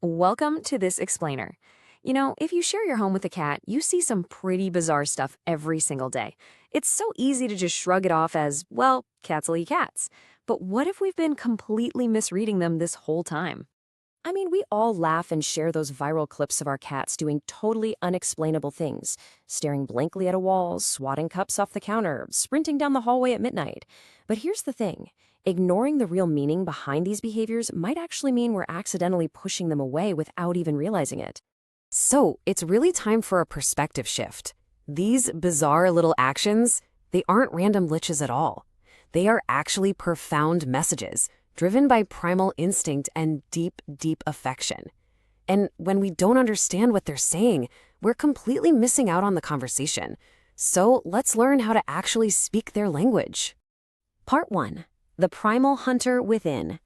Welcome to this explainer. If you share your home with a cat, you see some pretty bizarre stuff every single day. It's so easy to just shrug it off as, well, cats will eat cats. But what if we've been completely misreading them this whole time? We all laugh and share those viral clips of our cats doing totally unexplainable things, staring blankly at a wall, swatting cups off the counter, sprinting down the hallway at midnight. But here's the thing. Ignoring the real meaning behind these behaviors might actually mean we're accidentally pushing them away without even realizing it. So, it's really time for a perspective shift. These bizarre little actions, they aren't random glitches at all. They are actually profound messages, driven by primal instinct and deep, deep affection. And when we don't understand what they're saying, we're completely missing out on the conversation. So let's learn how to actually speak their language. Part 1. The Primal Hunter Within.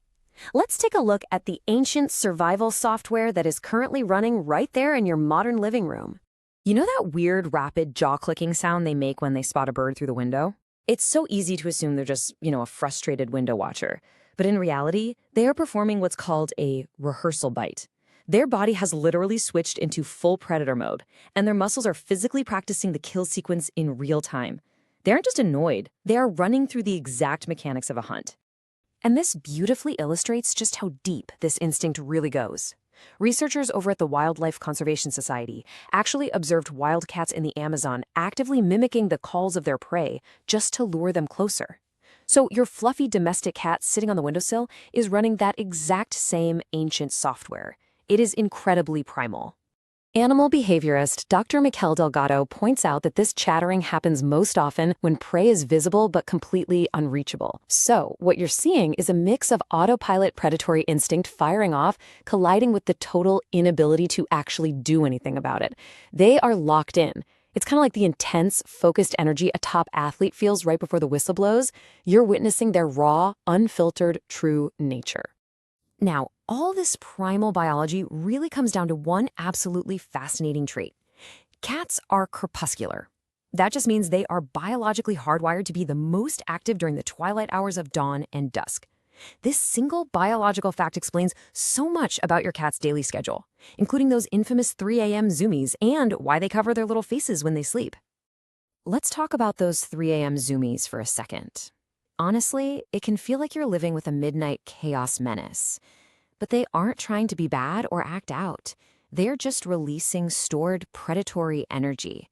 Let's take a look at the ancient survival software that is currently running right there in your modern living room. You know that weird, rapid jaw-clicking sound they make when they spot a bird through the window? It's so easy to assume they're just, a frustrated window watcher. But in reality, they are performing what's called a rehearsal bite. Their body has literally switched into full predator mode, and their muscles are physically practicing the kill sequence in real time. They aren't just annoyed, they are running through the exact mechanics of a hunt. And this beautifully illustrates just how deep this instinct really goes. Researchers over at the Wildlife Conservation Society actually observed wildcats in the Amazon actively mimicking the calls of their prey just to lure them closer. So your fluffy domestic cat sitting on the windowsill is running that exact same ancient software. It is incredibly primal. Animal behaviorist Dr. Mikel Delgado points out that this chattering happens most often when prey is visible but completely unreachable. So what you're seeing is a mix of autopilot predatory instinct firing off, colliding with the total inability to actually do anything about it. They are locked in. It's kind of like the intense, focused energy a top athlete feels right before the whistle blows. You're witnessing their raw, unfiltered, true nature. Now, all this primal biology really comes down to one absolutely fascinating trait. Cats are crepuscular. That just means they are biologically hardwired to be the most active during the twilight hours of dawn and dusk. This single biological fact explains so much about your cat's daily schedule, including those infamous 3 a.m. zoomies and why they cover their little faces when they sleep. Let's talk about those 3 a.m. zoomies for a second. Honestly, it can feel like you're living with a midnight chaos menace. But they aren't trying to be bad or act out. They're just releasing stored predatory energy.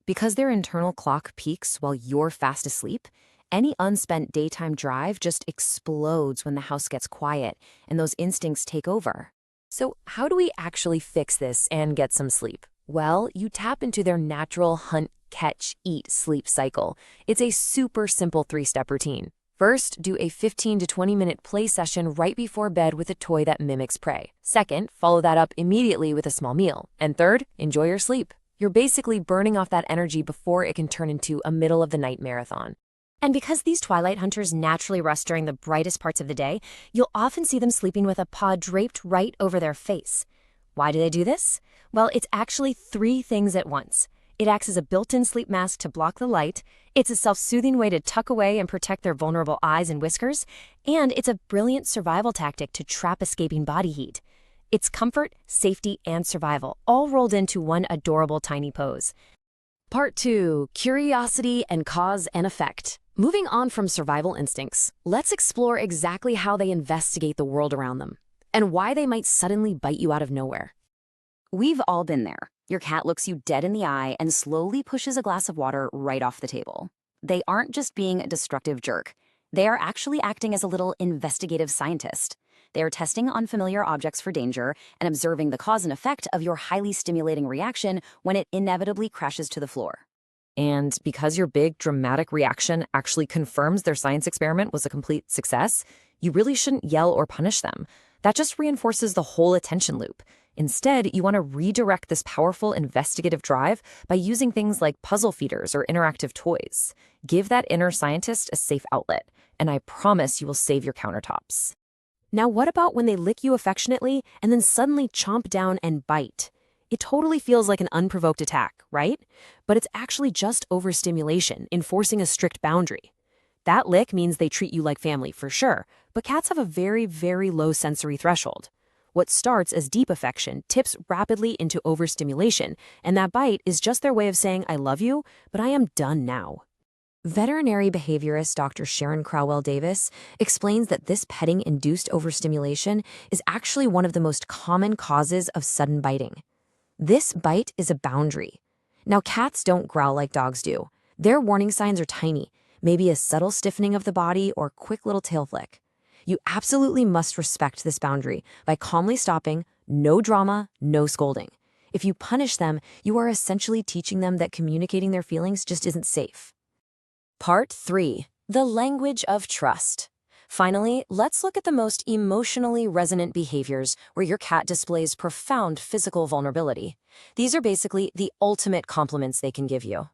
Because their internal clock peaks while you're fast asleep, any unspent daytime drive just explodes when the house gets quiet and those instincts take over. So how do we actually fix this and get some sleep? Well, you tap into their natural hunt, catch, eat, sleep cycle. It's a super simple 3-step routine. First, do a 15 to 20-minute play session right before bed with a toy that mimics prey. Second, follow that up immediately with a small meal. And third, enjoy your sleep. You're basically burning off that energy before it can turn into a middle-of-the-night marathon. And because these twilight hunters naturally rest during the brightest parts of the day, you'll often see them sleeping with a paw draped right over their face. Why do they do this? Well, it's actually 3 things at once. It acts as a built-in sleep mask to block the light, it's a self-soothing way to tuck away and protect their vulnerable eyes and whiskers, and it's a brilliant survival tactic to trap escaping body heat. It's comfort, safety, and survival, all rolled into one adorable tiny pose. Part 2. Curiosity and cause and effect. Moving on from survival instincts, let's explore exactly how they investigate the world around them, and why they might suddenly bite you out of nowhere. We've all been there. Your cat looks you dead in the eye and slowly pushes a glass of water right off the table. They aren't just being a destructive jerk. They are actually acting as a little investigative scientist. They are testing unfamiliar objects for danger and observing the cause and effect of your highly stimulating reaction when it inevitably crashes to the floor. And because your big, dramatic reaction actually confirms their science experiment was a complete success, you really shouldn't yell or punish them. That just reinforces the whole attention loop. Instead, you want to redirect this powerful investigative drive by using things like puzzle feeders or interactive toys. Give that inner scientist a safe outlet, and I promise you will save your countertops. Now, what about when they lick you affectionately and then suddenly chomp down and bite? It totally feels like an unprovoked attack, right? But it's actually just overstimulation, enforcing a strict boundary. That lick means they treat you like family for sure, but cats have a very, very low sensory threshold. What starts as deep affection tips rapidly into overstimulation, and that bite is just their way of saying, I love you, but I am done now. Veterinary behaviorist Dr. Sharon Crowell Davis explains that this petting-induced overstimulation is actually one of the most common causes of sudden biting. This bite is a boundary. Now, cats don't growl like dogs do. Their warning signs are tiny, maybe a subtle stiffening of the body or quick little tail flick. You absolutely must respect this boundary by calmly stopping, no drama, no scolding. If you punish them, you are essentially teaching them that communicating their feelings just isn't safe. Part 3. The language of trust. Finally, let's look at the most emotionally resonant behaviors where your cat displays profound physical vulnerability. These are basically the ultimate compliments they can give you.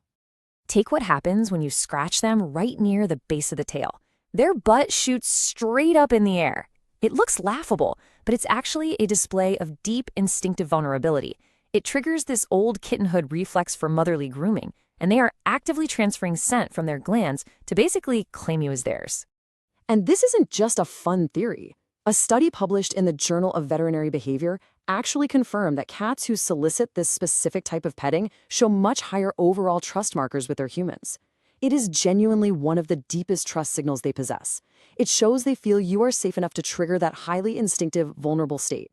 Take what happens when you scratch them right near the base of the tail. Their butt shoots straight up in the air. It looks laughable, but it's actually a display of deep instinctive vulnerability. It triggers this old kittenhood reflex for motherly grooming, and they are actively transferring scent from their glands to basically claim you as theirs. And this isn't just a fun theory. A study published in the Journal of Veterinary Behavior actually confirmed that cats who solicit this specific type of petting show much higher overall trust markers with their humans. It is genuinely one of the deepest trust signals they possess. It shows they feel you are safe enough to trigger that highly instinctive, vulnerable state.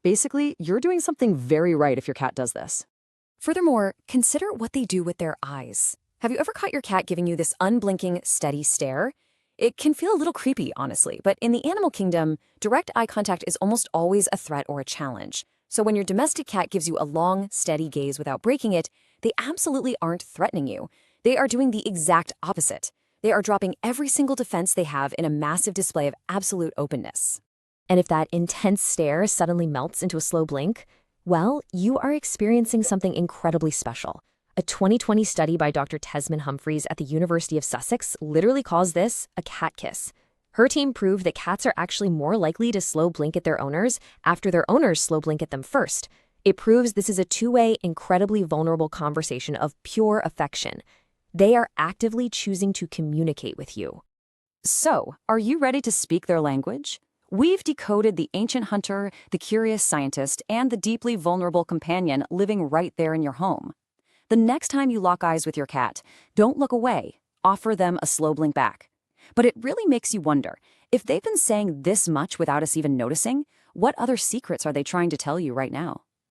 Basically, you're doing something very right if your cat does this. Furthermore, consider what they do with their eyes. Have you ever caught your cat giving you this unblinking, steady stare? It can feel a little creepy, honestly, but in the animal kingdom, direct eye contact is almost always a threat or a challenge. So when your domestic cat gives you a long, steady gaze without breaking it, they absolutely aren't threatening you. They are doing the exact opposite. They are dropping every single defense they have in a massive display of absolute openness. And if that intense stare suddenly melts into a slow blink, well, you are experiencing something incredibly special. A 2020 study by Dr. Tesman Humphreys at the University of Sussex literally calls this a cat kiss. Her team proved that cats are actually more likely to slow blink at their owners after their owners slow blink at them first. It proves this is a two-way, incredibly vulnerable conversation of pure affection. They are actively choosing to communicate with you. So, are you ready to speak their language? We've decoded the ancient hunter, the curious scientist, and the deeply vulnerable companion living right there in your home. The next time you lock eyes with your cat, don't look away. Offer them a slow blink back. But it really makes you wonder, if they've been saying this much without us even noticing, what other secrets are they trying to tell you right now?